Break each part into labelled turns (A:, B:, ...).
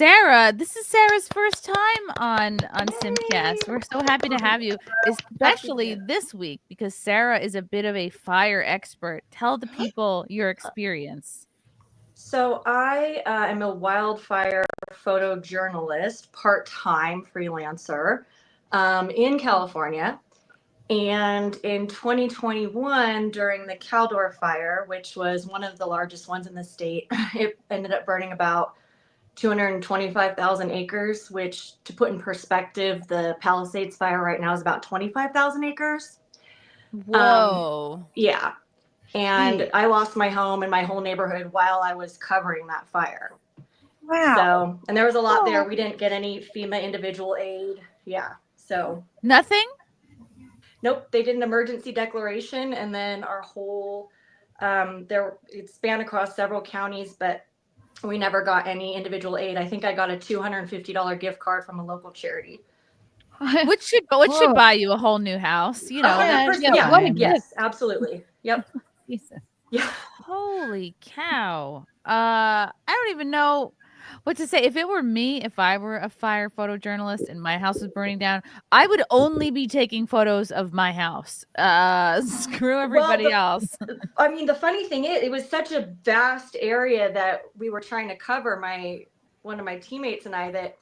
A: Sarah, this is Sarah's first time on Simpcast. We're so happy to have you, especially this week because Sarah is a bit of a fire expert. Tell the people your experience.
B: So I am a wildfire photojournalist, part-time freelancer in California. And in 2021, during the Caldor fire, which was one of the largest ones in the state, it ended up burning about 225,000 acres, which, to put in perspective, the Palisades fire right now is about 25,000 acres.
A: Whoa.
B: Yeah. And I lost my home and my whole neighborhood while I was covering that fire.
C: Wow.
B: So, and there was a lot there. We didn't get any FEMA individual aid. Yeah. So
A: Nothing?
B: Nope. They did an emergency declaration, and then our whole it spanned across several counties, but we never got any individual aid. I think I got a $250 gift card from a local charity.
A: Which should buy you a whole new house, you know.
B: 100%. Yes, absolutely. Yep.
A: Jesus.
B: Yeah.
A: Holy cow. I don't even know what to say. If it were me, if I were a fire photojournalist and my house was burning down, I would only be taking photos of my house. Screw everybody else.
B: I mean, the funny thing is, it was such a vast area that we were trying to cover, one of my teammates and I, that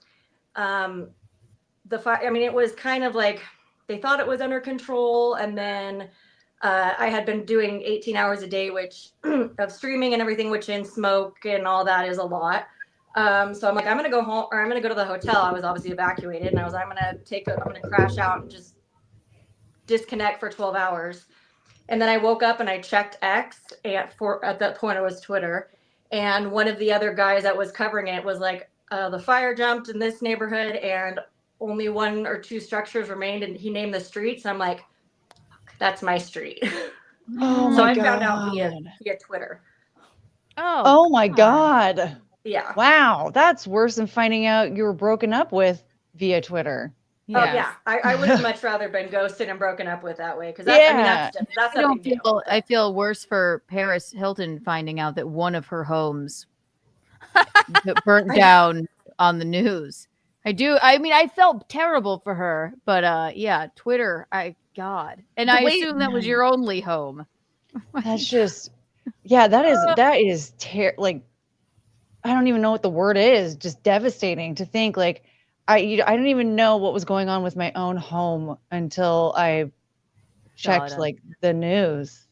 B: the fire, I mean, it was kind of like they thought it was under control, and then I had been doing 18 hours a day, which of streaming and everything, which in smoke and all that is a lot. So I'm like, I'm going to go home, or I'm going to go to the hotel. I was obviously evacuated, and I was, I'm going to crash out and just disconnect for 12 hours. And then I woke up and I checked X at that point it was Twitter. And one of the other guys that was covering it was like, the fire jumped in this neighborhood and only 1 or 2 structures remained. And he named the streets. I'm like, that's my street.
C: Oh
B: so
C: my
B: I
C: God.
B: found out via Twitter.
C: Oh my God.
B: Yeah.
C: Wow. That's worse than finding out you were broken up with via Twitter.
B: Yes. Oh yeah. I would have much rather been ghosted and broken up with that way. Cause that's
D: I feel worse for Paris Hilton finding out that one of her homes burnt down on the news. I do. I mean, I felt terrible for her, but yeah, Twitter, God. And I assume that was your only home.
C: That's just, yeah, that is like, I don't even know what the word is. Just devastating to think like, I didn't even know what was going on with my own home until I checked like the news.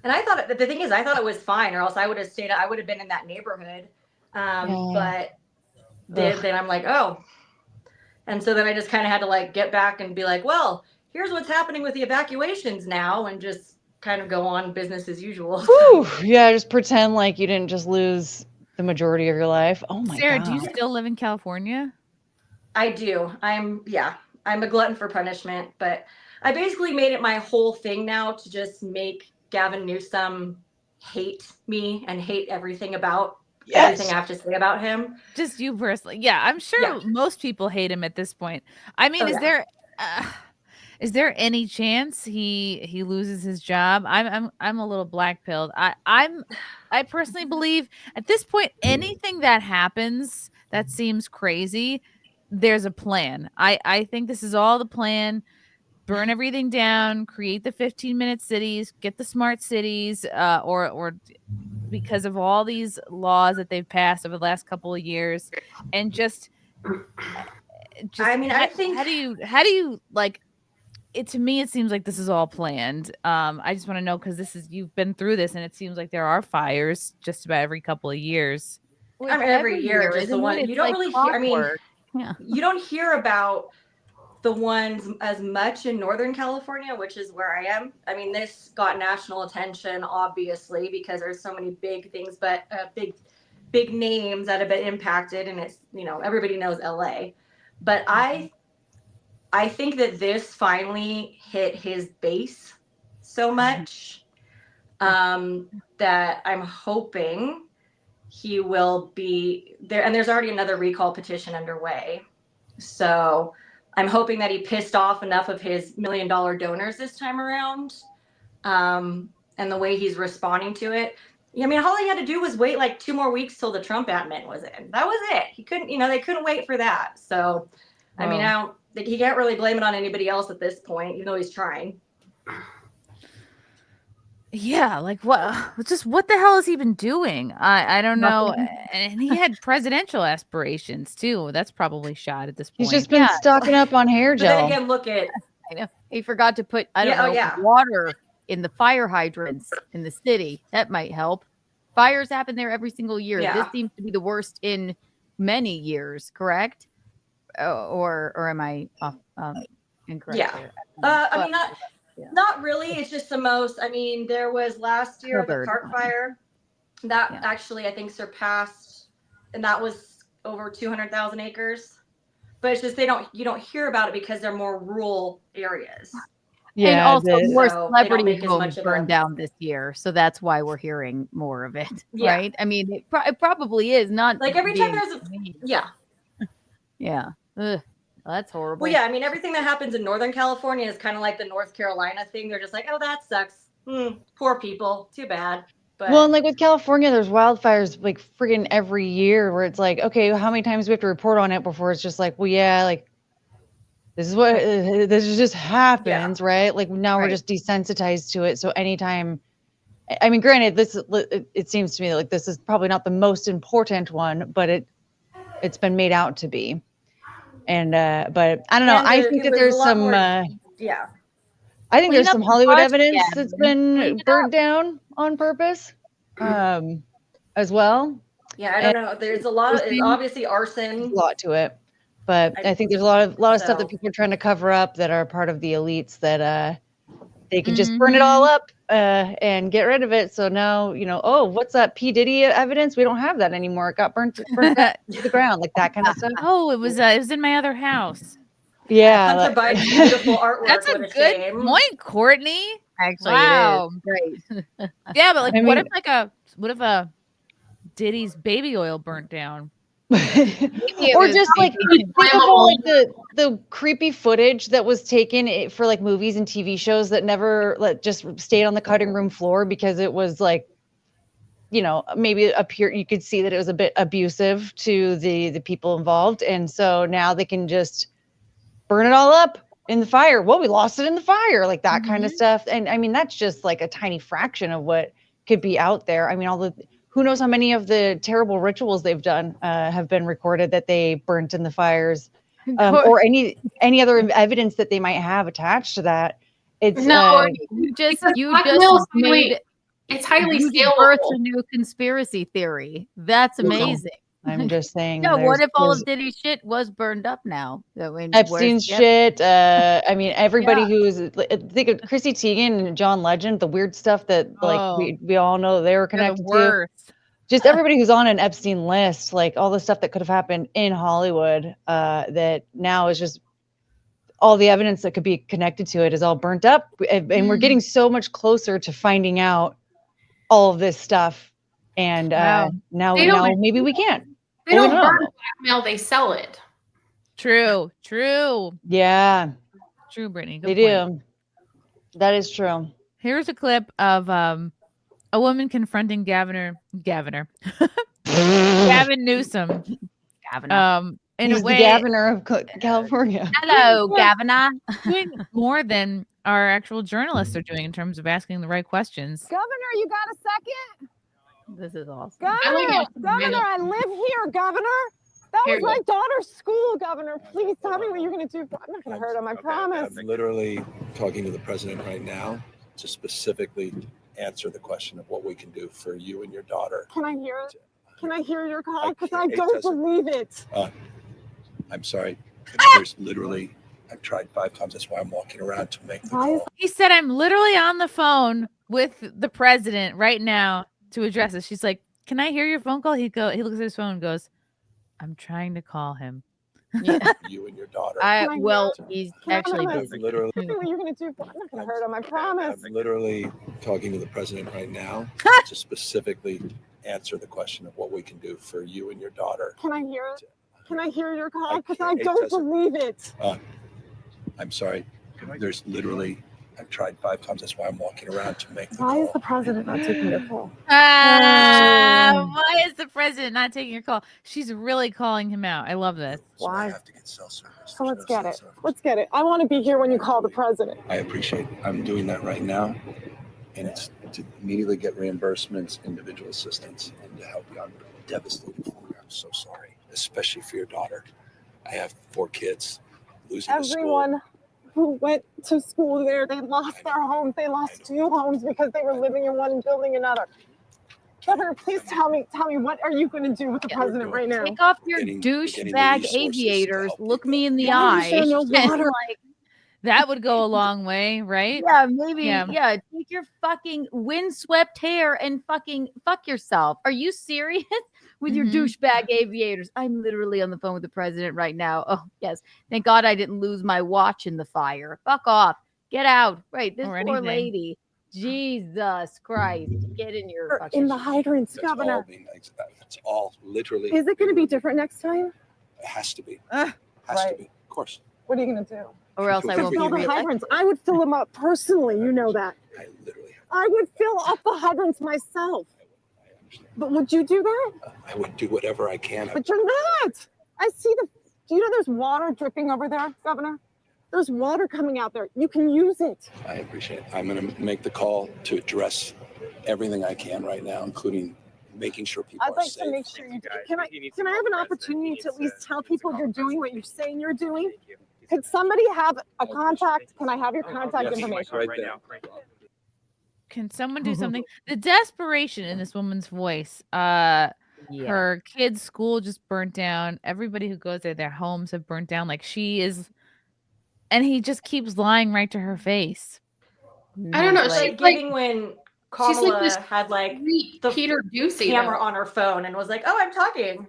B: And I thought, the thing is, I thought it was fine, or else I would have stayed. I would have been in that neighborhood. But then I'm like, oh. And so then I just kind of had to like get back and be like, well, here's what's happening with the evacuations now, and just kind of go on business as usual.
C: Whew. Yeah, just pretend like you didn't just lose the majority of your life. Oh my God.
A: Sarah, do you still live in California?
B: I do. I'm a glutton for punishment, but I basically made it my whole thing now to just make Gavin Newsom hate me and hate everything about everything I have to say about him.
A: Just you personally. Yeah, I'm sure most people hate him at this point. I mean, is there any chance he loses his job? I'm a little black-pilled. I personally believe at this point anything that happens that seems crazy, there's a plan. I think this is all the plan. Burn everything down, create the 15-minute cities, get the smart cities, or because of all these laws that they've passed over the last couple of years, and just
B: I mean, I think
A: how do you like it? To me, it seems like this is all planned. I just want to know, because you've been through this, and it seems like there are fires just about every couple of years.
B: I mean, every year, just the one you don't really hear. I mean, you don't hear about the ones as much in Northern California, which is where I am. I mean, this got national attention, obviously, because there's so many big things, but big names that have been impacted, and it's, everybody knows LA. But I think that this finally hit his base so much that I'm hoping he will be there. And there's already another recall petition underway. So I'm hoping that he pissed off enough of his $1 million donors this time around. And the way he's responding to it, I mean, all he had to do was wait like 2 more weeks till the Trump admin was in. That was it. He couldn't, they couldn't wait for that. So, I mean, he can't really blame it on anybody else at this point, even though he's trying.
A: Yeah, like what the hell has he been doing? I don't know. And he had presidential aspirations too. That's probably shot at this point.
C: He's just been stocking up on hair gel.
B: But then again, look at
D: I know he forgot to put water in the fire hydrants in the city. That might help. Fires happen there every single year.
B: Yeah.
D: This seems to be the worst in many years, correct? Or am I incorrect?
B: Yeah.
D: There?
B: I mean, not really. It's just the most. I mean, there was last year the Park Fire that actually I think surpassed, and that was over 200,000 acres. But it's just you don't hear about it because they're more rural areas.
D: Yeah, and also more celebrity homes burned down this year, so that's why we're hearing more of it, right? I mean, it probably is not
B: like every time there's
D: yeah. Ugh, that's horrible.
B: Well, yeah, I mean, everything that happens in Northern California is kind of like the North Carolina thing. They're just like, oh, that sucks. Poor people. Too bad. But
C: well, and like with California, there's wildfires like friggin' every year where it's like, okay, how many times do we have to report on it before it's just like, well, yeah, like this just happens, right? Like now we're just desensitized to it. So anytime, I mean, granted, it seems to me like this is probably not the most important one, but it's been made out to be. And but I don't know. I think that there's some I think there's some Hollywood evidence that's been burnt down on purpose, as well.
B: Yeah, I don't know. There's a lot of obviously arson.
C: A lot to it. But I think there's a lot of stuff that people are trying to cover up that are part of the elites that they can just burn it all up and get rid of it. So now, what's that P. Diddy evidence? We don't have that anymore. It got burnt back to the ground, like that kind of stuff.
A: Oh, it was in my other house.
C: Yeah.
B: Hunter Biden's beautiful artwork.
A: That's a good point, Courtney.
D: Actually,
A: wow.
D: It is. Great.
A: Yeah, but like, what if a Diddy's baby oil burnt down?
C: Or just like think of all like the creepy footage that was taken for like movies and TV shows that never just stayed on the cutting room floor because it was like, maybe you could see that it was a bit abusive to the people involved, and so now they can just burn it all up in the fire. Well, we lost it in the fire, like that kind of stuff. And I mean, that's just like a tiny fraction of what could be out there. I mean, who knows how many of the terrible rituals they've done have been recorded that they burnt in the fires, or any other evidence that they might have attached to that. It's
E: it's highly scalable.
D: Birth a new conspiracy theory. That's amazing.
C: I'm just saying.
D: No, what if all of Diddy's shit was burned up now?
C: Epstein's shit. I mean, everybody who's think of Chrissy Teigen and John Legend, the weird stuff that we all know they were connected to. Just everybody who's on an Epstein list, like all the stuff that could have happened in Hollywood, that now is just all the evidence that could be connected to it is all burnt up, and we're getting so much closer to finding out all of this stuff. And now maybe we can't.
E: They don't burn blackmail, they sell it.
A: True.
C: Yeah.
A: True, Brittany.
C: They do. That is true.
A: Here's a clip of a woman confronting Gavin Newsom. In
C: He's
A: a way,
C: the governor of California.
D: Hello, Gavin.
A: Doing more than our actual journalists are doing in terms of asking the right questions.
F: Governor, you got a second?
D: This is awesome.
F: Governor, I live here, Governor. That was my daughter's school, Governor. Please tell me what you're going to do. I'm not going to hurt him, I promise.
G: I'm literally talking to the president right now to specifically answer the question of what we can do for you and your daughter.
F: Can I hear it? Can I hear your call? Because I don't believe it.
G: I'm sorry. I've tried 5 times. That's why I'm walking around to make the call.
A: He said, I'm literally on the phone with the president right now to address it. She's like, can I hear your phone call? He looks at his phone and goes, I'm trying to call him.
D: Yeah.
G: You and your daughter.
D: He's actually busy.
G: Literally.
F: Tell me what you're going to do. I'm not going to hurt him, I promise.
G: I'm literally talking to the president right now to specifically answer the question of what we can do for you and your daughter.
F: Can I hear it? Can I hear your call? Because I don't believe it.
G: I'm sorry. I've tried 5 times. That's why I'm walking around to make the
F: Why is
G: call.
F: the president not taking your call?
A: Why is the president not taking your call? She's really calling him out. I love this.
G: So I
F: Why?
G: have to get cell service.
F: So
G: There's
F: let's
G: no
F: get
G: cell
F: it.
G: service.
F: Let's get it. I want to be here when you call the president.
G: I appreciate it. I'm doing that right now. And it's to immediately get reimbursements, individual assistance, and to help you. I'm devastated for you. I'm so sorry, especially for your daughter. I have 4 kids. Losing the school.
F: Everyone who went to school there, they lost their homes. They lost 2 homes because they were living in one and building another. Governor, please tell me, what are you going to do with the president right now?
D: Take off your
G: Getting the
D: douchebag
G: resources to
D: aviators.
G: help
D: Look
G: people.
D: me in the
F: Yeah,
D: eye.
F: there's no
D: and,
F: water.
D: like,
A: That would go a long way, right?
D: yeah, maybe.
A: Yeah.
D: Yeah. Take your fucking windswept hair and fucking fuck yourself. Are you serious? With your douchebag aviators. I'm literally on the phone with the president right now. Oh, yes. Thank God I didn't lose my watch in the fire. Fuck off. Get out. Right. This
A: Or
D: poor
A: anything.
D: lady. Jesus Christ. Get in your
F: Or
D: fucking
F: in the hydrants,
G: That's all
F: Governor.
G: that's all literally.
F: Is it going to be different next time?
G: It has to be.
A: Ugh.
G: Has to
F: Right.
G: be. Of course.
F: What are you going to do?
D: or else I
G: To
D: won't
F: Fill
D: be
F: the
D: reelected.
F: hydrants. I would fill them up personally. You know that.
G: I literally have.
F: I would fill up the hydrants myself.
G: I understand.
F: But would you do that?
G: I would do whatever I can.
F: But you're not. I see do you know there's water dripping over there, Governor? There's water coming out there. You can use it.
G: I appreciate it. I'm going to make the call to address everything I can right now, including making sure people
F: I'd
G: are
F: like
G: safe.
F: to make sure you do. Can I have an opportunity to at least tell people you're doing what you're saying you're doing? Could somebody have a contact? Can I have your contact information?
G: Right there.
A: Can someone do something? The desperation in this woman's voice. Her kids' school just burnt down. Everybody who goes there, their homes have burnt down. Like she is, and he just keeps lying right to her face.
E: I don't know.
B: It's
E: She's
B: like giving when
E: she's like
B: Kamala
E: this
B: had like
E: sweet
B: the
E: Peter Ducey
B: camera
E: though.
B: on her phone and was like, "Oh, I'm talking."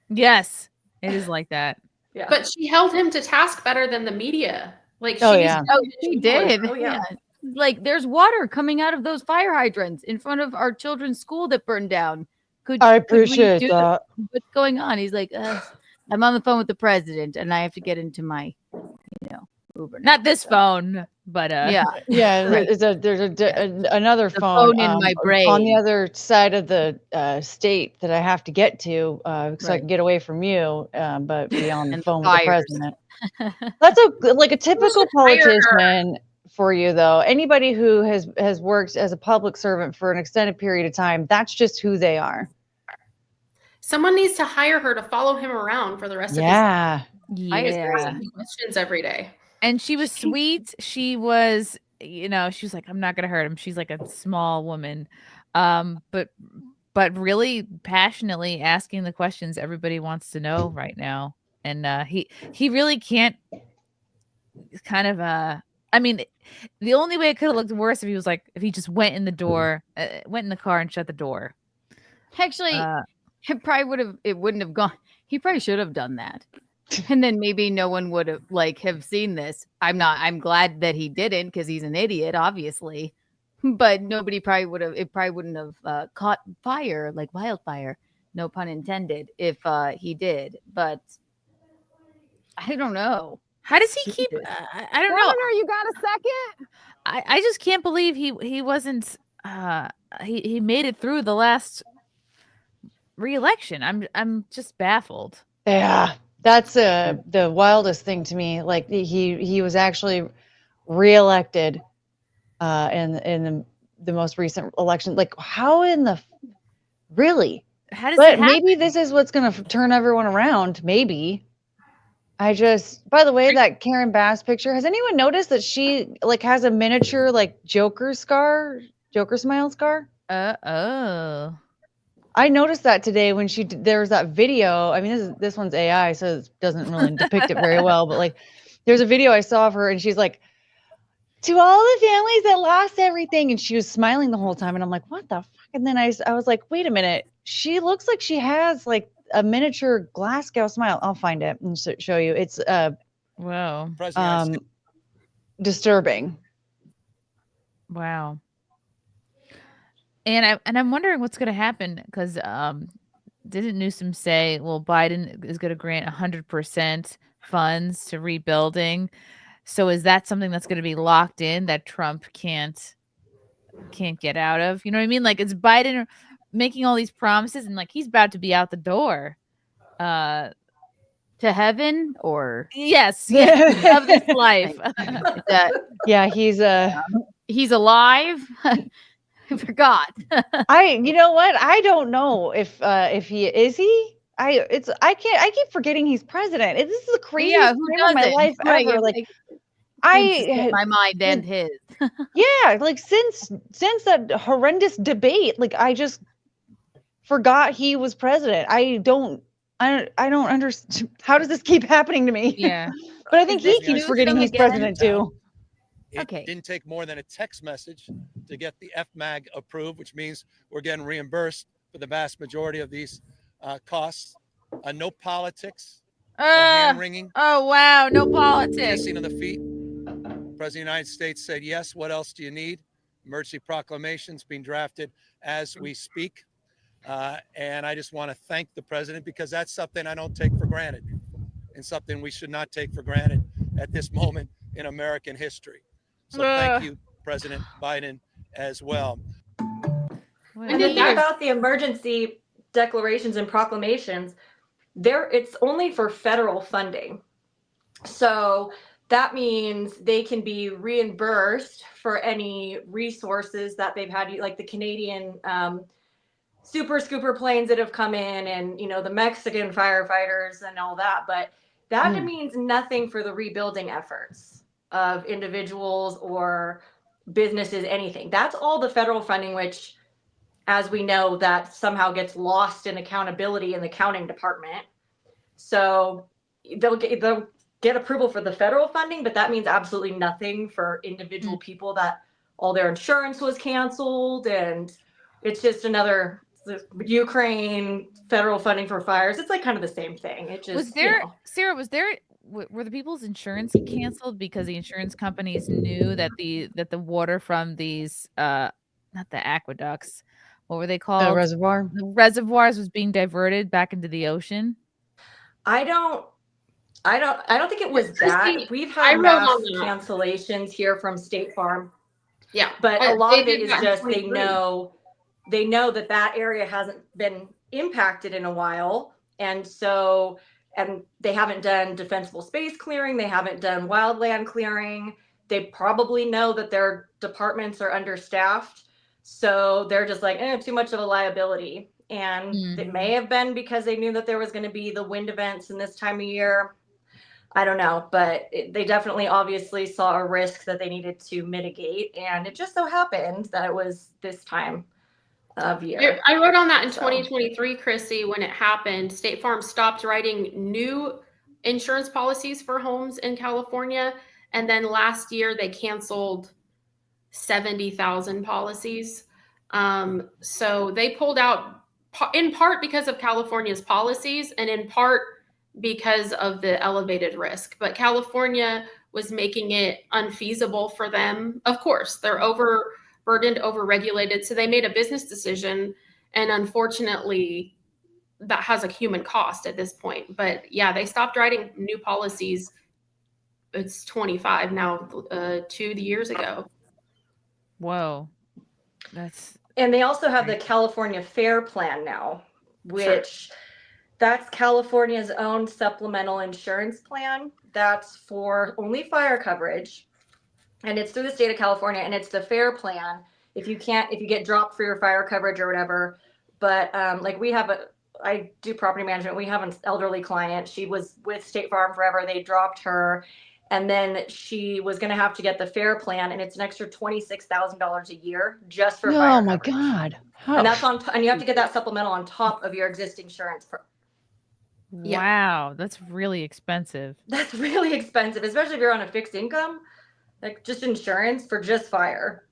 A: Yes, it is like that.
B: Yeah.
E: But she held him to task better than the media. Like
C: Oh,
E: she's
C: yeah.
D: Oh, she did.
B: Oh, yeah.
D: Like there's water coming out of those fire hydrants in front of our children's school that burned down.
C: I
D: could we
C: appreciate
D: do
C: that.
D: What's going on? He's like, I'm on the phone with the president and I have to get into my, Uber. now."
A: Not this phone, but
D: Yeah.
C: Yeah,
D: Right.
C: there's another
D: The
C: phone,
D: phone in my
C: on
D: brain.
C: the other side of the state that I have to get to so I
D: Right.
C: can get away from you, but be on the
D: And
C: phone with the
D: fires.
C: president. That's a typical
E: hire her.
C: politician for you, though. Anybody who has worked as a public servant for an extended period of time, that's just who they are.
E: Someone needs to hire her to follow him around for the rest
C: Yeah.
E: of his
A: yeah.
E: asking questions every day.
A: And she was sweet. She was, she was like, I'm not gonna hurt him. She's like a small woman, but really passionately asking the questions everybody wants to know right now. And he really can't. Kind of I mean, the only way it could have looked worse if he just went in the door, went in the car and shut the door.
D: Actually, it wouldn't have gone. He probably should have done that. And then maybe no one would have have seen this. I'm glad that he didn't because he's an idiot, obviously. But nobody probably would have, it probably wouldn't have caught fire like wildfire. No pun intended if he did. But I don't know.
A: How does he keep? I don't know.
F: Governor, you got a second?
A: I just can't believe he wasn't. He made it through the last re-election. I'm just baffled.
C: Yeah, that's the wildest thing to me. Like he was actually reelected in the most recent election. Like how in the really?
A: How does
C: But
A: it happen?
C: maybe this is what's going to turn everyone around. Maybe. By the way, that Karen Bass picture, has anyone noticed that she has a miniature Joker smile scar?
A: Oh.
C: I noticed that today when there was that video. I mean, this one's AI, so it doesn't really depict it very well. But there's a video I saw of her, and she's like, "To all the families that lost everything," and she was smiling the whole time. And I'm like, "What the fuck?" And then I was like, "Wait a minute, she looks like she has a miniature Glasgow smile." I'll find it and show you. It's
A: Wow.
C: disturbing.
A: Wow. And I'm wondering what's going to happen because didn't Newsom say, well, Biden is going to grant 100% funds to rebuilding? So is that something that's going to be locked in that Trump can't get out of? You know what I mean? Like, it's Biden making all these promises and like he's about to be out the door.
D: To heaven or
A: yes, of this life.
C: Yeah, he's
D: alive. I forgot.
C: You know what? I don't know if he is. I keep forgetting he's president. This is the craziest time of my life ever. Like
D: my mind and his.
C: Yeah, like since that horrendous debate, like I just forgot he was president. I don't understand. How does this keep happening to me?
A: Yeah.
C: But I think he keeps forgetting he's president too.
G: It didn't take more than a text message to get the FMAG approved, which means we're getting reimbursed for the vast majority of these costs. No politics, no hand-wringing.
A: Oh, wow, no politics.
G: Kissing of the feet. The President of the United States said, yes, what else do you need? Emergency proclamations being drafted as we speak. And I just want to thank the president because that's something I don't take for granted and something we should not take for granted at this moment in American history. So thank you, President Biden, as well.
B: And the thing about the emergency declarations and proclamations, it's only for federal funding. So that means they can be reimbursed for any resources that they've had, like the Canadian super scooper planes that have come in and, the Mexican firefighters and all that. But that means nothing for the rebuilding efforts of individuals or businesses, anything. That's all the federal funding, which, as we know, that somehow gets lost in accountability in the accounting department. So they'll get approval for the federal funding, but that means absolutely nothing for individual people that all their insurance was canceled. And it's just another Ukraine federal funding for fires. It's like kind of the same thing. It just
A: Sarah, were the people's insurance canceled because the insurance companies knew that the water from these not the aqueducts, what were they called? The reservoirs was being diverted back into the ocean?
B: I don't think it was that. We've had mass cancellations here from State Farm.
E: Yeah.
B: But a lot of it is just they know that area hasn't been impacted in a while. And they haven't done defensible space clearing. They haven't done wildland clearing. They probably know that their departments are understaffed. So they're just like, too much of a liability. And it may have been because they knew that there was going to be the wind events in this time of year. I don't know, but they definitely obviously saw a risk that they needed to mitigate. And it just so happened that it was this time of year.
E: I wrote on that in 2023, Chrissy, when it happened. State Farm stopped writing new insurance policies for homes in California. And then last year they canceled 70,000 policies. So they pulled out in part because of California's policies and in part because of the elevated risk. But California was making it unfeasible for them. Of course, they're overburdened, overregulated. So they made a business decision. And unfortunately, that has a human cost at this point. But yeah, they stopped writing new policies. It's 25 now, 2 years ago.
A: Whoa.
B: And they also have the California Fair Plan now, which that's California's own supplemental insurance plan. That's for only fire coverage. And it's through the state of California, and it's the Fair Plan. If you get dropped for your fire coverage or whatever. But I do property management. We have an elderly client. She was with State Farm forever. They dropped her. And then she was going to have to get the Fair Plan, and it's an extra $26,000 a year just for fire
C: my
B: coverage.
C: God.
B: And that's and you have to get that supplemental on top of your existing insurance.
A: Wow, that's really expensive.
B: That's really expensive, especially if you're on a fixed income, like just insurance for just fire.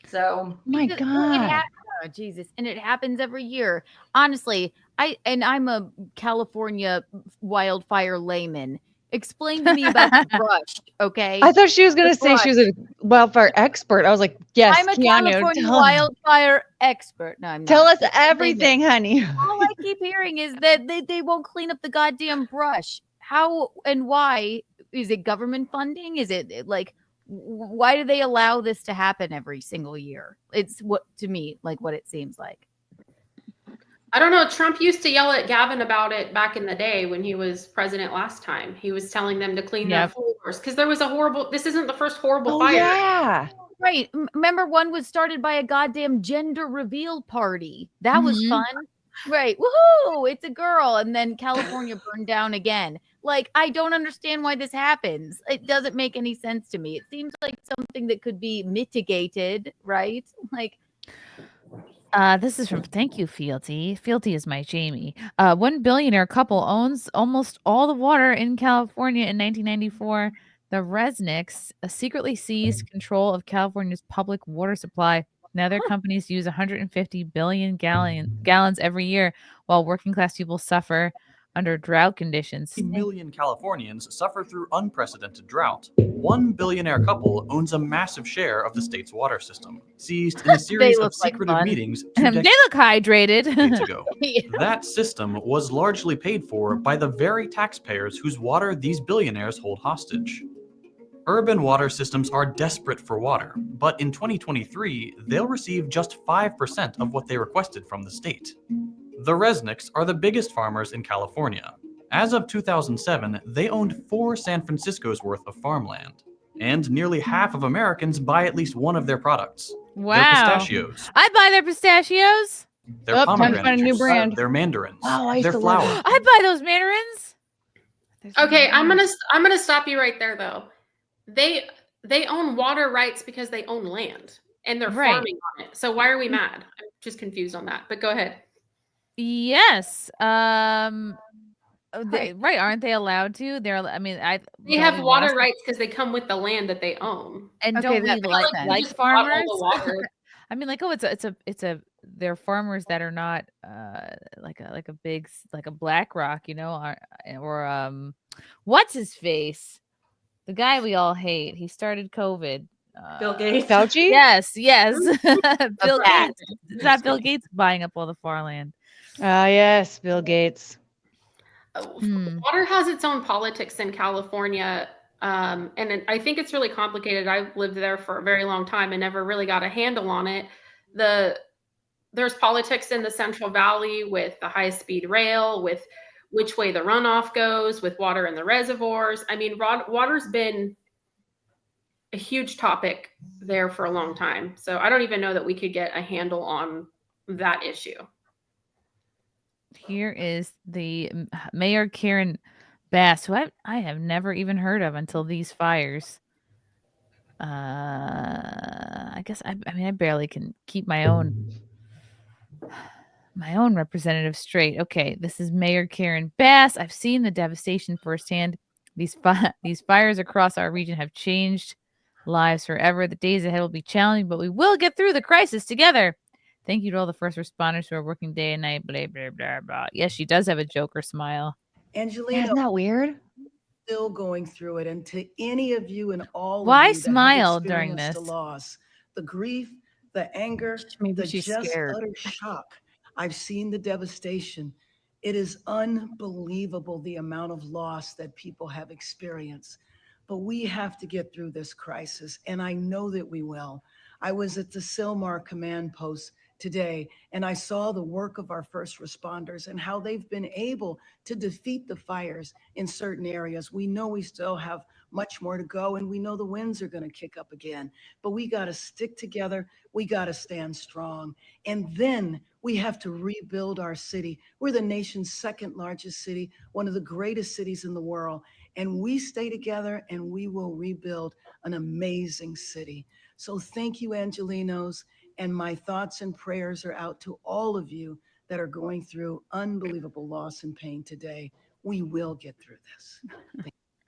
B: So
C: my God.
D: Oh, Jesus. And it happens every year. Honestly, I'm a California wildfire layman. Explain to me about the brush, okay?
C: I thought she was going to say she was a wildfire expert. I was like, yes,
D: I'm a
C: Keanu,
D: California wildfire expert. No, I'm not.
C: Tell us everything, honey.
D: All I keep hearing is that they won't clean up the goddamn brush. How and why is it government funding? Is it like, why do they allow this to happen every single year? It's what to me, like what it seems like.
E: I don't know. Trump used to yell at Gavin about it back in the day when he was president last time. He was telling them to clean their floors because there was a horrible, this isn't the first horrible fire.
C: Yeah.
D: Right. Remember one was started by a goddamn gender reveal party. That was fun. Right. Woohoo! It's a girl. And then California burned down again. Like, I don't understand why this happens. It doesn't make any sense to me. It seems like something that could be mitigated, right? Like,
A: this is from thank you, Fealty. Fealty is my Jamie. One billionaire couple owns almost all the water in California in 1994. The Resnicks secretly seized control of California's public water supply. Now their companies use 150 billion gallons every year, while working class people suffer under drought conditions.
H: 50 million Californians suffer through unprecedented drought. One billionaire couple owns a massive share of the state's water system, seized in a series of secretive meetings 2
A: They look hydrated.
H: decades ago. That system was largely paid for by the very taxpayers whose water these billionaires hold hostage. Urban water systems are desperate for water, but in 2023, they'll receive just 5% of what they requested from the state. The Resnicks are the biggest farmers in California. As of 2007, they owned 4 San Francisco's worth of farmland. And nearly half of Americans buy at least one of their products.
A: Wow.
H: Their pistachios,
A: I buy their pistachios.
H: their
C: time to find a
H: pomegranate
C: new
H: juice,
C: brand.
H: their mandarins,
C: Wow, I used
H: their
C: to love
H: flour.
A: I buy those mandarins.
E: Okay, I'm gonna stop you right there though. They own water rights because they own land and they're farming on it. So why are we mad? I'm just confused on that. But go ahead.
A: Yes. Right. Aren't they allowed to? They
E: have water rights because they come with the land that they own.
A: And
D: Okay,
A: don't we
D: that makes sense.
A: like
E: just bought all
A: farmers?
E: the water.
A: I mean, like, they're farmers that are not like a big like a BlackRock, or what's his face? The guy we all hate. He started COVID.
B: Bill Gates.
C: Fauci?
A: Yes. Bill Gates. It's not Bill Gates buying up all the farmland.
C: Yes, Bill Gates.
E: Water has its own politics in California. And I think it's really complicated. I've lived there for a very long time and never really got a handle on it. There's politics in the Central Valley with the high-speed rail, with which way the runoff goes, with water in the reservoirs. I mean, water's been a huge topic there for a long time. So I don't even know that we could get a handle on that issue.
A: Here is the Mayor Karen Bass, who I have never even heard of until these fires. I guess I barely can keep my own representative straight. Okay, this is Mayor Karen Bass. I've seen the devastation firsthand. These fires across our region have changed lives forever. The days ahead will be challenging, but we will get through the crisis together. Thank you to all the first responders who are working day and night. Blah, blah, blah, blah. Yes, she does have a Joker smile.
I: Angelina,
C: Isn't that weird?
I: Still going through it, and to any of you and all
A: Why
I: of you
A: smile
I: that have
A: during
I: experienced
A: this?
I: the loss, the grief, the anger,
D: Maybe
I: the
D: she's
I: just
D: scared.
I: utter shock. I've seen the devastation. It is unbelievable the amount of loss that people have experienced. But we have to get through this crisis, and I know that we will. I was at the Sylmar command post today, and I saw the work of our first responders and how they've been able to defeat the fires in certain areas. We know we still have much more to go, and we know the winds are going to kick up again, but we got to stick together. We got to stand strong. And then we have to rebuild our city. We're the nation's second largest city, one of the greatest cities in the world. And we stay together and we will rebuild an amazing city. So thank you, Angelinos. And my thoughts and prayers are out to all of you that are going through unbelievable loss and pain today. We will get through this.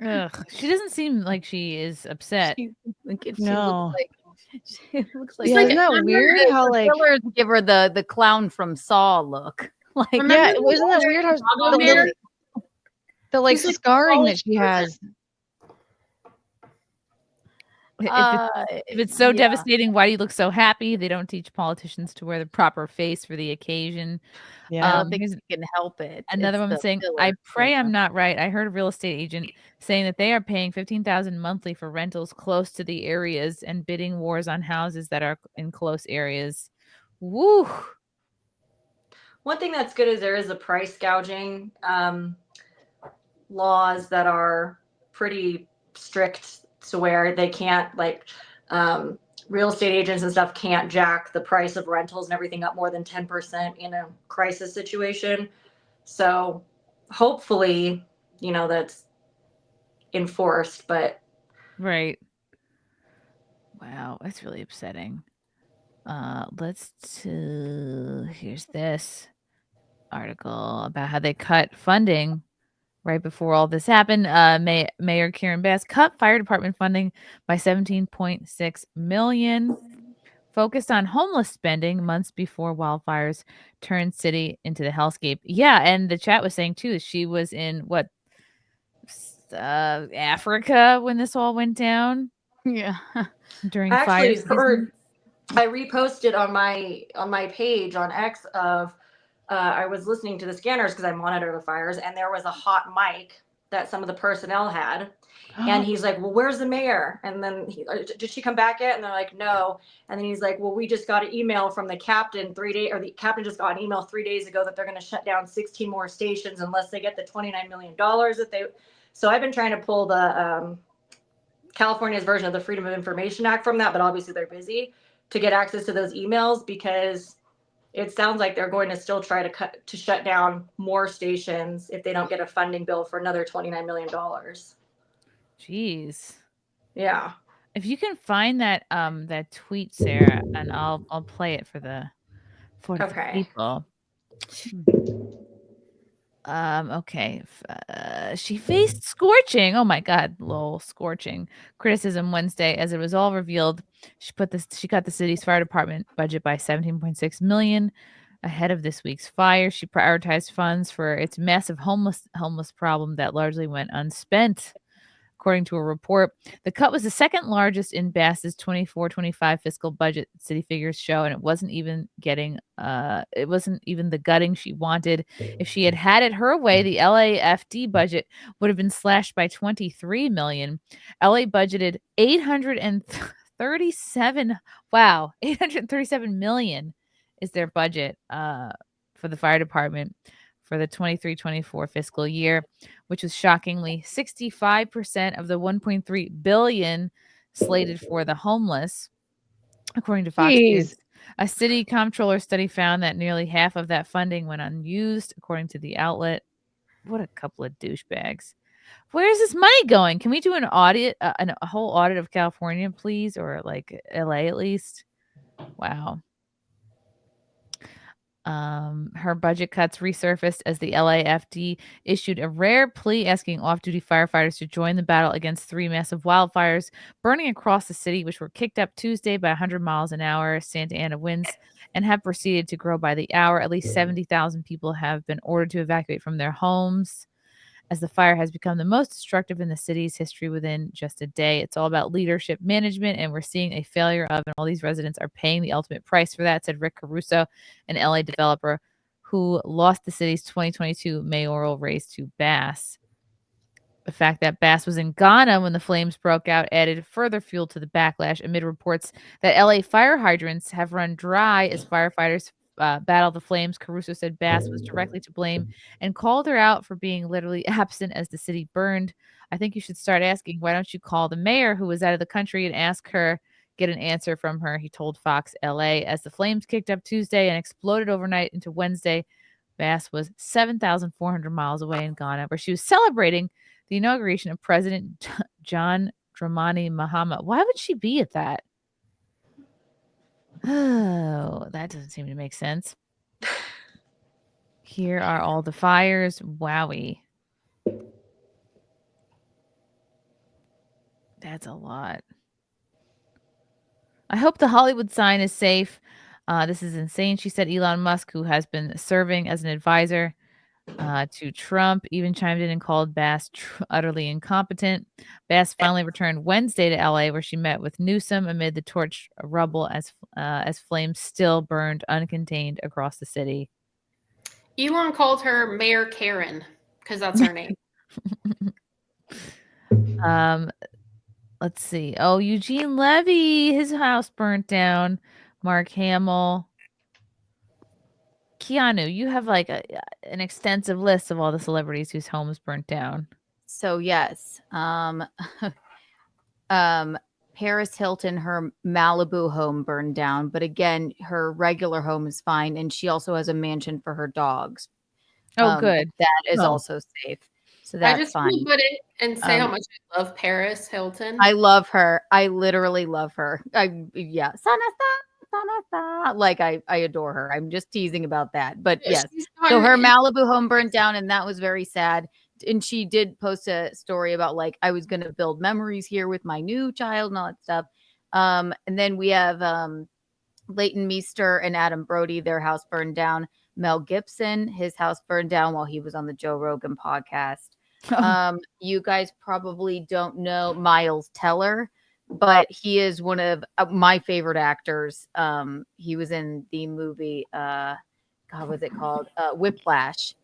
A: Ugh, she doesn't seem like she is upset.
C: No.
D: She looks like
C: Yeah, isn't that weird? How like
D: killers give her the clown from Saw look. Like,
C: yeah, wasn't that weird? How the like
E: She's like
C: scarring
E: all
C: that she has.
A: If it's so devastating, why do you look so happy? They don't teach politicians to wear the proper face for the occasion.
D: I don't think you can help it.
A: Another
D: It's
A: woman
D: the
A: saying,
D: filler,
A: I pray
D: you know?
A: I'm not right. I heard a real estate agent saying that they are paying $15,000 monthly for rentals close to the areas and bidding wars on houses that are in close areas. Woo!
B: One thing that's good is there is a price gouging laws that are pretty strict to where they can't, like, real estate agents and stuff can't jack the price of rentals and everything up more than 10% in a crisis situation. So hopefully, that's enforced, but
A: Right. Wow, that's really upsetting. Here's this article about how they cut funding right before all this happened. Mayor Karen Bass cut fire department funding by $17.6 million, focused on homeless spending months before wildfires turned city into the hellscape. Yeah, and the chat was saying too, she was in Africa when this all went down.
D: Yeah.
A: During
B: I
A: fire
B: actually
A: season.
B: heard, I reposted on my page on X of I was listening to the scanners because I monitor the fires, and there was a hot mic that some of the personnel had. And he's like, well, where's the mayor? And then did she come back yet? And they're like, no. And then he's like, well, we just got an email from the captain the captain just got an email 3 days ago that they're going to shut down 16 more stations unless they get the $29 million that they. So I've been trying to pull the California's version of the Freedom of Information Act from that, but obviously they're busy to get access to those emails because it sounds like they're going to still try to shut down more stations if they don't get a funding bill for another $29 million.
A: Jeez.
B: Yeah.
A: If you can find that tweet, Sarah, and I'll play it for the people. Okay. She faced scorching. Oh my God, lol, scorching criticism Wednesday as it was all revealed. She cut the city's fire department budget by $17.6 million ahead of this week's fire. She prioritized funds for its massive homeless problem that largely went unspent. According to a report, the cut was the second largest in Bass's 24-25 fiscal budget, city figures show, and it wasn't even the gutting she wanted. If she had it her way, the LAFD budget would have been slashed by $23 million. LA budgeted $837 million is their budget for the fire department for the 23-24 fiscal year, which was shockingly 65% of the $1.3 billion slated for the homeless, according to Fox News. A city comptroller study found that nearly half of that funding went unused, according to the outlet. What a couple of douchebags. Where's this money going? Can we do an audit, a whole audit of California, please? Or like LA at least? Wow. Her budget cuts resurfaced as the LAFD issued a rare plea asking off-duty firefighters to join the battle against 3 massive wildfires burning across the city, which were kicked up Tuesday by 100 miles an hour Santa Ana winds and have proceeded to grow by the hour. At least 70,000 people have been ordered to evacuate from their homes as the fire has become the most destructive in the city's history within just a day. It's all about leadership management, and we're seeing a failure of, and all these residents are paying the ultimate price for that, said Rick Caruso, an LA developer who lost the city's 2022 mayoral race to Bass. The fact that Bass was in Ghana when the flames broke out added further fuel to the backlash amid reports that LA fire hydrants have run dry as firefighters battle the flames. Caruso said Bass was directly to blame and called her out for being literally absent as the city burned. I think you should start asking, why don't you call the mayor who was out of the country and ask her, get an answer from her, he told Fox LA. As the flames kicked up Tuesday and exploded overnight into Wednesday, Bass was 7,400 miles away in Ghana, where she was celebrating the inauguration of President John Dramani Mahama. Why would she be at that? Oh, that doesn't seem to make sense. Here are all the fires. Wowie. That's a lot. I hope the Hollywood sign is safe. This is insane, she said. Elon Musk, who has been serving as an advisor to Trump, even chimed in and called Bass utterly incompetent. Bass finally returned Wednesday to LA, where she met with Newsom amid the torch rubble as flames still burned uncontained across the city.
E: Elon called her Mayor Karen because that's her name.
A: Let's see. Oh, Eugene Levy, his house burnt down. Mark Hamill. Keanu, you have like an extensive list of all the celebrities whose homes burnt down.
D: So yes, Paris Hilton, her Malibu home burned down, but again, her regular home is fine, and she also has a mansion for her dogs.
A: Oh, good.
D: That is also safe. So that's
E: I just
D: fine.
E: want to put it and say how much I love Paris Hilton.
D: I love her. I literally love her. Yeah. Like I adore her. I'm just teasing about that. But yes. So her Malibu home burned down, and that was very sad. And she did post a story about like, I was going to build memories here with my new child and all that stuff. And then we have Leighton Meester and Adam Brody, their house burned down. Mel Gibson, his house burned down while he was on the Joe Rogan podcast. You guys probably don't know Miles Teller, but he is one of my favorite actors. He was in the movie, God, what's it called? Whiplash.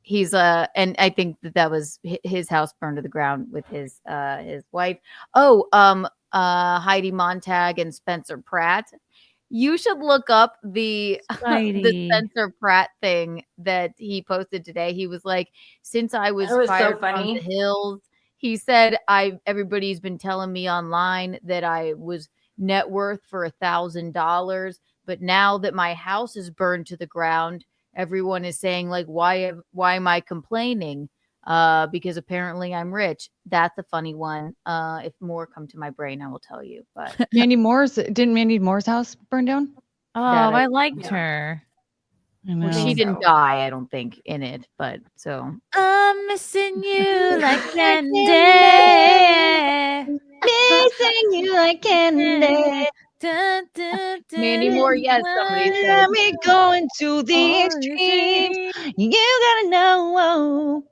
D: He's and I think that was his house burned to the ground with his wife. Heidi Montag and Spencer Pratt. You should look up the Spencer Pratt thing that he posted today. He was like, since I was fired from the Hills, he said, everybody's been telling me online that I was net worth for $1,000, but now that my house is burned to the ground, everyone is saying like, why am I complaining? Because apparently I'm rich. That's a funny one. If more come to my brain, I will tell you. But
C: didn't Mandy Moore's house burn down?
A: Oh, I liked her.
D: Well, she didn't die, I don't think, in it. But so
A: I'm missing you like candy.
C: Missing you like candy.
A: Dun, dun, dun,
D: Mandy Moore, yes, somebody said.
C: Me going to the extremes. You gotta know.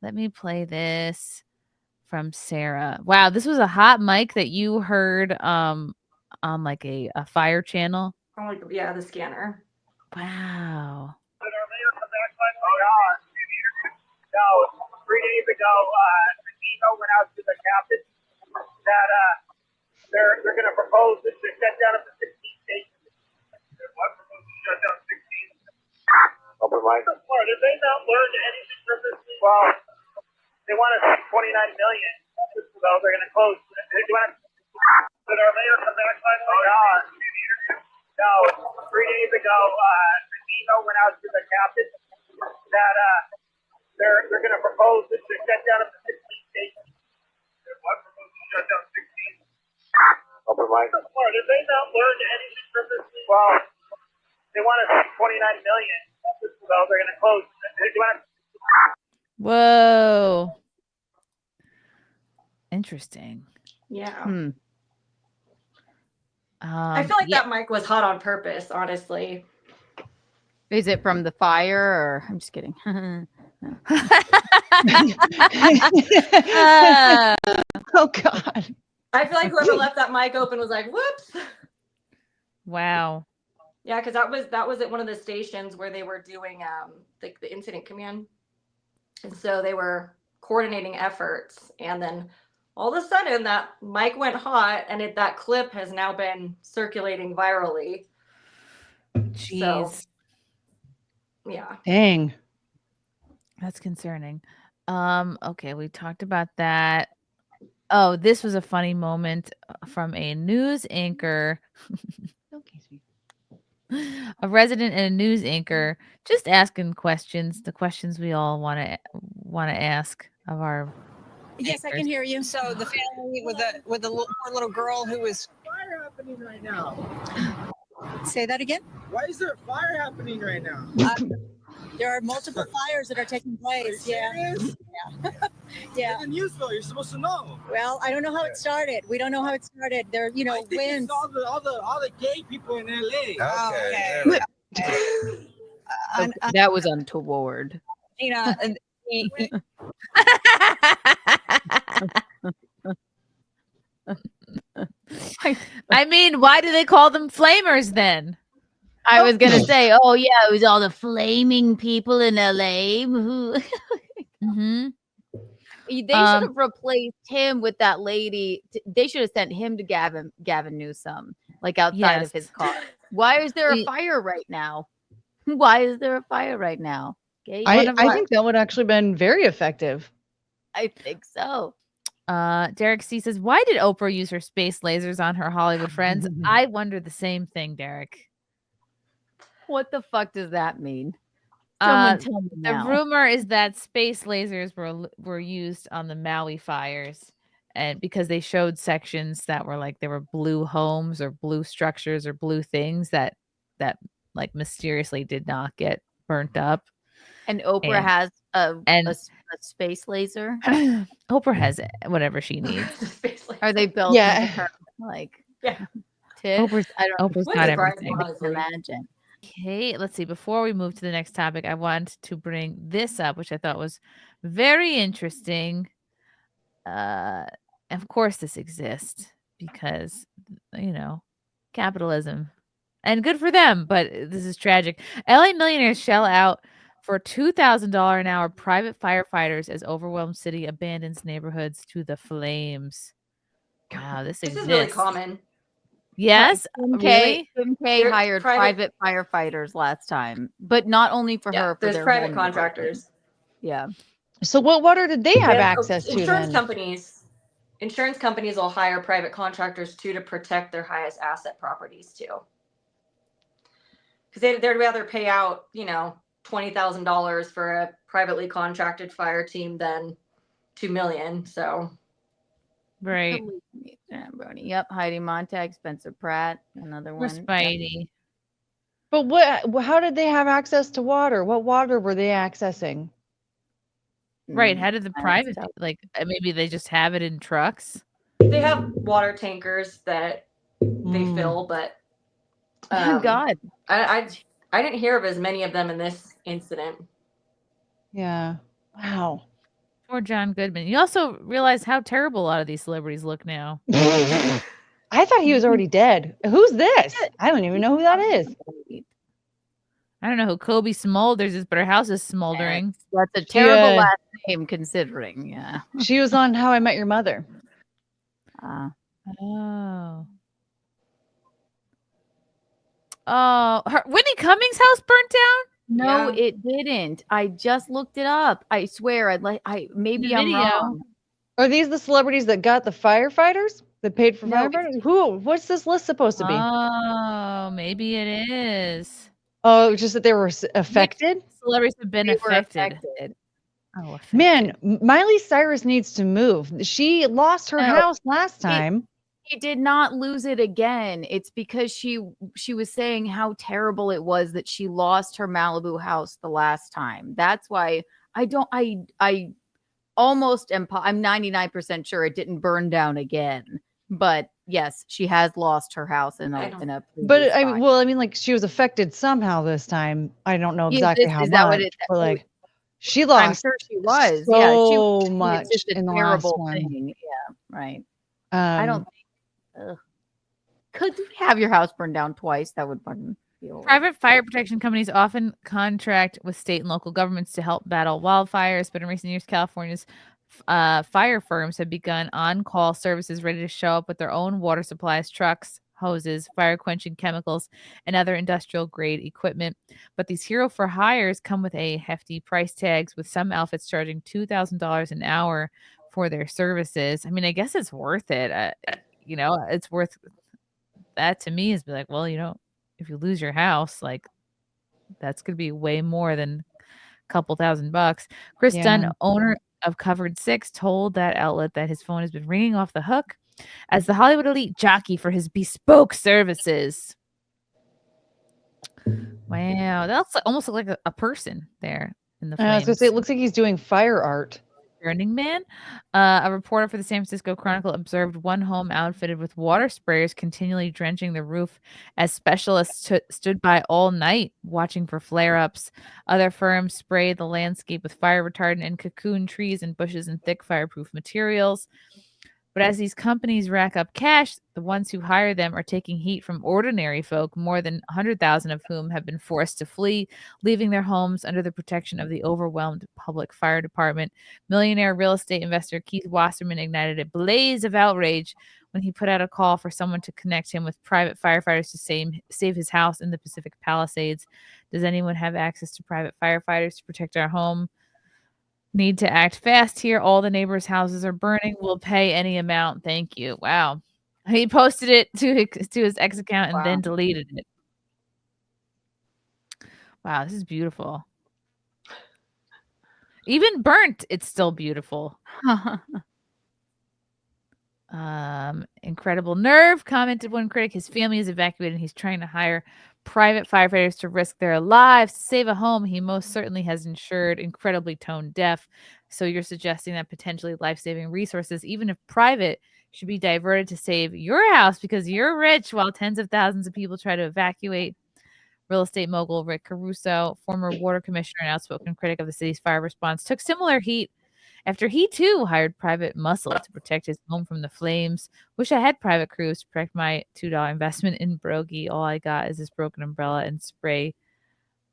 A: Let me play this from Sarah. Wow, this was a hot mic that you heard on like a fire channel.
B: Oh, like, yeah, the scanner.
A: Wow.
J: So 3 days ago, an email went out to the captain that they're going to propose to shut down up to 16 stations. What proposal to shut down 16? Open mic. Did they not learn anything from this? Well, they want to spend $29 million, so they're going to close. Do you want to? Did our mayor come back last night? No. 3 days ago, an email went out to the captain that they're going to propose to shut down up to 16 stations. What proposal to shut down 16? Open mic. Did they not learn anything from this? Well, they want to spend $29 million, so they're going to close. Do you want to?
A: Whoa. Interesting.
B: Yeah. I feel like that mic was hot on purpose, honestly.
D: Is it from the fire or I'm just kidding.
C: Oh God.
B: I feel like whoever left that mic open was like, whoops.
A: Wow.
B: Yeah, because that was at one of the stations where they were doing the incident command. And so they were coordinating efforts. And then all of a sudden that mic went hot and that clip has now been circulating virally.
A: Jeez.
B: So, yeah.
C: Dang.
A: That's concerning. Okay, we talked about that. Oh, this was a funny moment from a news anchor. A resident and a news anchor just asking questions, the questions we all want to ask of our
K: Yes, anchors. I can hear you. So the family with a little girl who is
L: fire happening right now.
K: Say that again.
L: Why is there a fire happening right now?
K: There are multiple fires that are taking place. Yeah. Yeah.
L: The news though, you're supposed to know.
K: Well, I don't know how it started. We don't know how it started. There, winds.
L: All the gay people in LA.
K: Okay.
D: That was untoward.
C: And
A: I mean, why do they call them flamers then?
D: I was gonna say, oh yeah, it was all the flaming people in LA.
A: Mm-hmm.
D: They should have replaced him with that lady. They should have sent him to Gavin Newsom, like outside of his car. Why is there a fire right now? Why is there a fire right now? Okay.
C: I think that would actually been very effective.
D: I think so.
A: Derek C says, why did Oprah use her space lasers on her Hollywood friends? I wonder the same thing, Derek.
D: What the fuck does that mean?
A: The rumor is that space lasers were used on the Maui fires, and because they showed sections that were like there were blue homes or blue structures or blue things that like mysteriously did not get burnt up.
D: And Oprah has a space laser.
A: Oprah has whatever she needs.
D: Are they built?
C: Yeah.
D: Her, like
A: Oprah's got everything.
D: Imagine.
A: Okay, let's see. Before we move to the next topic, I want to bring this up, which I thought was very interesting. Of course, this exists because, capitalism. And good for them, but this is tragic. LA millionaires shell out for $2,000 an hour private firefighters as overwhelmed city abandons neighborhoods to the flames. Wow, this exists.
B: Is really common.
A: Yes,
D: Kim K hired private firefighters last time, but not only for her. For
B: There's
D: their
B: private contractors.
D: Yeah.
C: So what water did they have access to?
B: Insurance companies will hire private contractors to protect their highest asset properties too. Because they'd rather pay out, $20,000 for a privately contracted fire team than $2 million. So.
A: Right.
D: Yep. Heidi Montag, Spencer Pratt, another one.
A: Spidey.
C: But how did they have access to water? What water were they accessing?
A: Right. How did the private, maybe they just have it in trucks?
B: They have water tankers that they fill, but
D: oh God.
B: I didn't hear of as many of them in this incident.
C: Yeah. Wow.
A: Poor John Goodman. You also realize how terrible a lot of these celebrities look now.
C: I thought he was already dead. Who's this? I don't even know who that is.
A: I don't know who Kobe Smulders is, but her house is smoldering.
D: That's a terrible last name considering. Yeah.
C: She was on How I Met Your Mother.
A: Oh. Whitney Cummings' house burnt down?
D: No, it didn't. I just looked it up. I swear, I'm wrong.
C: Are these the celebrities that got the firefighters? That paid for firefighters? What's this list supposed to be?
A: Oh, maybe it is.
C: Oh, just that they were affected?
A: Celebrities have been affected.
C: Oh, affected. Man, Miley Cyrus needs to move. She lost her house last time.
D: She did not lose it again. It's because she was saying how terrible it was that she lost her Malibu house the last time. That's why I'm 99% sure it didn't burn down again. But yes, she has lost her house in a
C: But she was affected somehow this time. I don't know exactly how much. But she lost.
D: I'm sure she was.
C: So much in the last one.
D: Yeah, right. I don't think. Could you have your house burned down twice? That would feel.
A: Private fire protection companies often contract with state and local governments to help battle wildfires, but in recent years, California's fire firms have begun on-call services ready to show up with their own water supplies, trucks, hoses, fire-quenching chemicals, and other industrial-grade equipment. But these hero for hires come with a hefty price tags, with some outfits charging $2,000 an hour for their services. I mean, I guess it's worth it. It's worth that to me is be like, well, if you lose your house, like that's going to be way more than a couple $1,000. Chris Dunn, owner of Covered 6, told that outlet that his phone has been ringing off the hook as the Hollywood elite jockey for his bespoke services. Wow, that almost look like a person there in the flames.
C: I was going to say, it looks like he's doing fire art.
A: Burning Man. A reporter for the San Francisco Chronicle observed one home outfitted with water sprayers continually drenching the roof as specialists stood by all night watching for flare-ups. Other firms sprayed the landscape with fire retardant and cocoon trees and bushes and thick fireproof materials. But as these companies rack up cash, the ones who hire them are taking heat from ordinary folk, more than 100,000 of whom have been forced to flee, leaving their homes under the protection of the overwhelmed public fire department. Millionaire real estate investor Keith Wasserman ignited a blaze of outrage when he put out a call for someone to connect him with private firefighters to save his house in the Pacific Palisades. Does anyone have access to private firefighters to protect our home? Need to act fast here. All the neighbors' houses are burning. We'll pay any amount. Thank you. Wow. He posted it to his X account and then deleted it. Wow, this is beautiful. Even burnt, it's still beautiful. Incredible nerve, commented one critic. His family is evacuated and he's trying to hire private firefighters to risk their lives to save a home he most certainly has insured. Incredibly tone deaf. So you're suggesting that potentially life-saving resources, even if private, should be diverted to save your house because you're rich, while tens of thousands of people try to evacuate. Real estate mogul Rick Caruso, former water commissioner and outspoken critic of the city's fire response, took similar heat after he too hired private muscle to protect his home from the flames. Wish I had private crews to protect my $2 investment in Brogy. All I got is this broken umbrella and spray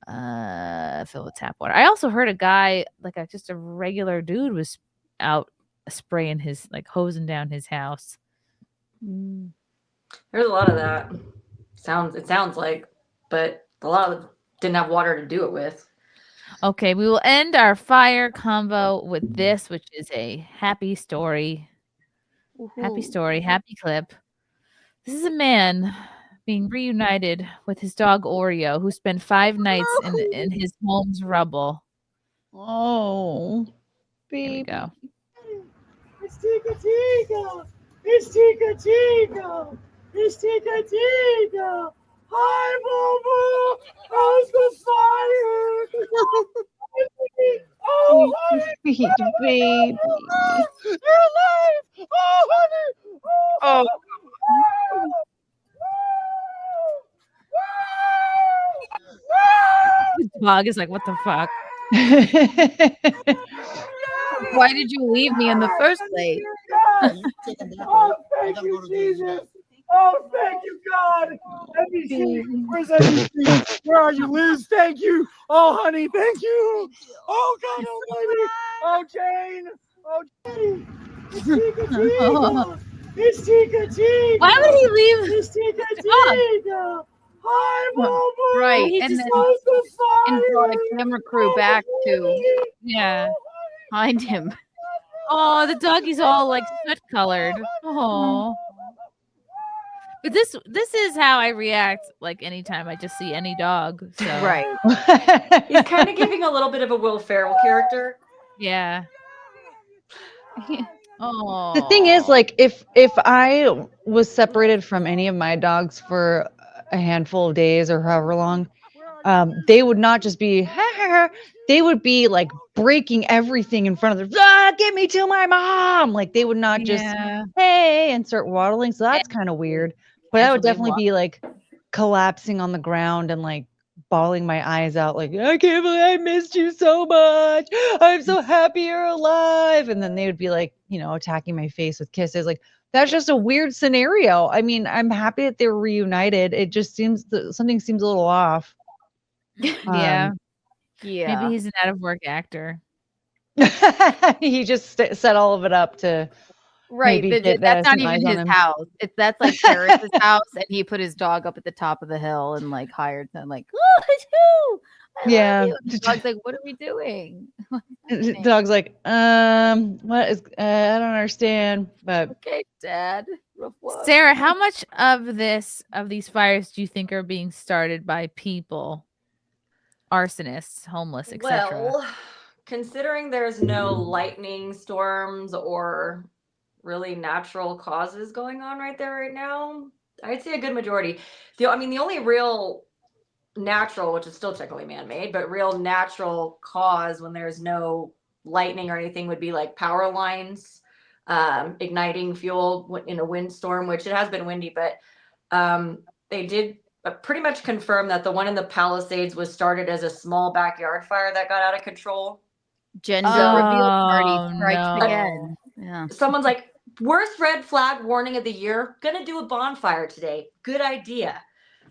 A: fill with tap water. I also heard a guy, just a regular dude, was out spraying his, hosing down his house.
B: There's a lot of that. It sounds like, but a lot of them didn't have water to do it with.
A: Okay, we will end our fire convo with this, which is a happy story. Happy story, happy clip. This is a man being reunited with his dog Oreo, who spent 5 nights in his home's rubble.
C: Oh, baby.
A: Here we go.
L: It's Tika Tika! It's Tika Tika! It's Tika Tika! Hi, Boo Boo! How's the fire? Oh, honey!
C: Sweet baby.
L: You're alive! Oh, honey!
C: Oh.
A: The dog is like, what the fuck?
D: Why did you leave me in the first place?
L: Oh, thank you, Jesus! Oh, thank you, God! NBC, where's NBC? Where are you, Liz? Thank you! Oh, honey, thank you! Oh, God almighty! Oh, Jane! Oh, Jane! It's Tika Tika! It's Tika Tika!
A: Why would he leave?
L: It's Tika Tika! Hi, Boo.
D: Right,
A: He
D: and
A: just
D: then
L: How's the fire?
D: and brought a camera crew back to
A: Yeah.
D: find him.
A: Oh, the doggy's all soot colored. Oh. But this is how I react anytime I just see any dog. So.
D: Right.
B: He's kind of giving a little bit of a Will Ferrell character.
A: Yeah. Oh.
C: The thing is, if I was separated from any of my dogs for a handful of days or however long, they would not just be, they would be breaking everything in front of them. Get me to my mom. They would not just, hey, and start waddling. So that's kind of weird. But I would definitely be collapsing on the ground and bawling my eyes out. I can't believe I missed you so much. I'm so happy you're alive. And then they would be attacking my face with kisses. That's just a weird scenario. I mean, I'm happy that they were reunited. It just seems something seems a little off.
A: Yeah.
D: Yeah.
A: Maybe he's an out of work actor.
C: He just set all of it up to
D: Right,
C: maybe
D: but
C: get,
D: that's not
C: some eyes
D: even
C: on
D: his
C: him.
D: house. That's Paris's house, and he put his dog up at the top of the hill and hired them. Oh, it's who?
C: Yeah.
D: The dog's like, what are we doing?
C: The dog's like, what is? I don't understand. But
D: Okay, Dad. Rough luck.
A: Sarah, how much of these fires do you think are being started by people, arsonists, homeless, etc.?
B: Well, considering there's no lightning storms or really natural causes going on right now, I'd say a good majority. The only real natural, which is still technically man-made, but real natural cause when there's no lightning or anything would be like power lines, igniting fuel in a windstorm, which it has been windy, but they did pretty much confirm that the one in the Palisades was started as a small backyard fire that got out of control.
D: Gender reveal party strikes
A: no.
D: again. Yeah.
B: Someone's like, worst red flag warning of the year. Gonna do a bonfire today. Good idea.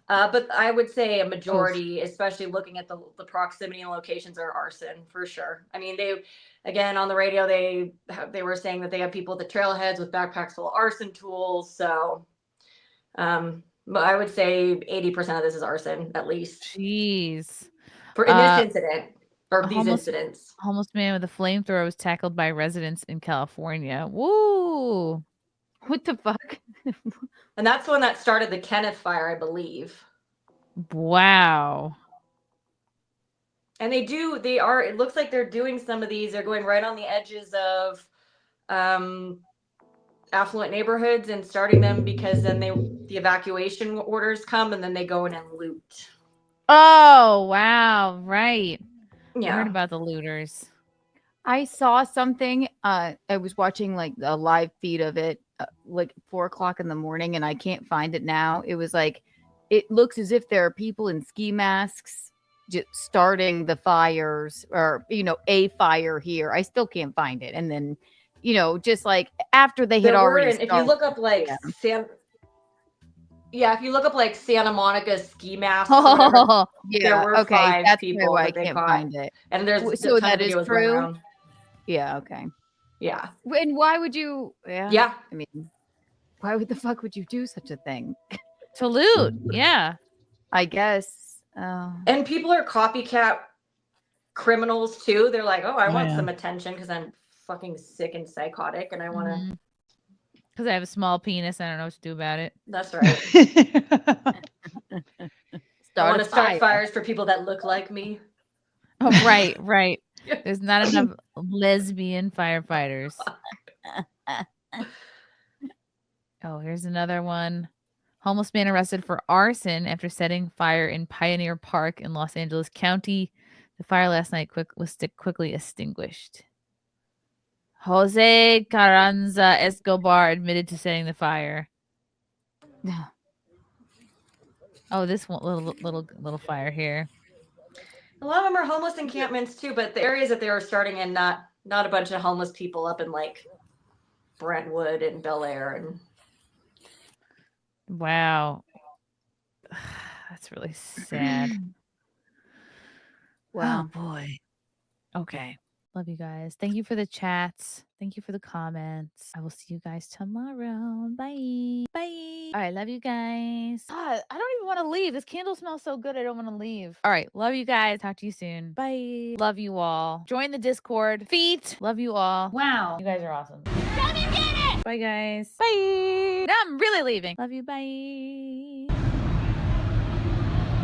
B: But I would say a majority, especially looking at the proximity and locations, are arson for sure. I mean, they, again, on the radio, they were saying that they have people at the trailheads with backpacks full of arson tools. So, but I would say 80% of this is arson, at least.
A: Jeez.
B: In this incident, or these incidents.
A: Homeless man with a flamethrower was tackled by residents in California. Woo!
D: What the fuck?
B: And that's the one that started the Kenneth fire, I believe.
A: Wow.
B: And it looks like they're doing some of these. They're going right on the edges of affluent neighborhoods and starting them, because then the evacuation orders come and then they go in and loot.
A: Oh, wow. Right.
B: Yeah.
A: I heard about the looters.
D: I saw something. I was watching like a live feed of it, like 4:00 in the morning, and I can't find it now. It was like, it looks as if there are people in ski masks just starting the fires, or, a fire here. I still can't find it. And then, just like after they had already started.
B: If you look up like if you look up like Santa Monica ski masks, there were 5
D: that's
B: people
D: why I
B: that they
D: can't
B: caught.
D: find it.
B: And there's
D: so
B: a ton
D: that
B: of
D: is
B: videos going
D: true.
B: around.
D: Yeah. Okay.
B: Yeah.
D: And why would you?
B: Yeah.
D: I mean, why would the fuck would you do such a thing?
A: To loot. Yeah.
D: I guess.
B: And people are copycat criminals too. They're like, I want some attention because I'm fucking sick and psychotic, and I want to.
A: Because I have a small penis, I don't know what to do about it.
B: That's right. I want to start fires for people that look like me.
A: Oh, right, right. There's not enough lesbian firefighters. Oh, here's another one. Homeless man arrested for arson after setting fire in Pioneer Park in Los Angeles County. The fire last night was quickly extinguished. Jose Carranza Escobar admitted to setting the fire. Oh, this one little fire here.
B: A lot of them are homeless encampments too, but the areas that they were starting in, not a bunch of homeless people up in like Brentwood and Bel Air and.
A: Wow, that's really sad.
D: Wow.
A: Oh boy. Okay. Love you guys. Thank you for the chats. Thank you for the comments. I will see you guys tomorrow. Bye. Bye. All right. Love you guys. God, I don't even want to leave. This candle smells so good. I don't want to leave. All right. Love you guys. Talk to you soon. Bye. Love you all. Join the Discord. Feet. Love you all. Wow. You guys are awesome. Come and get it. Bye, guys. Bye. Now I'm really leaving. Love you. Bye.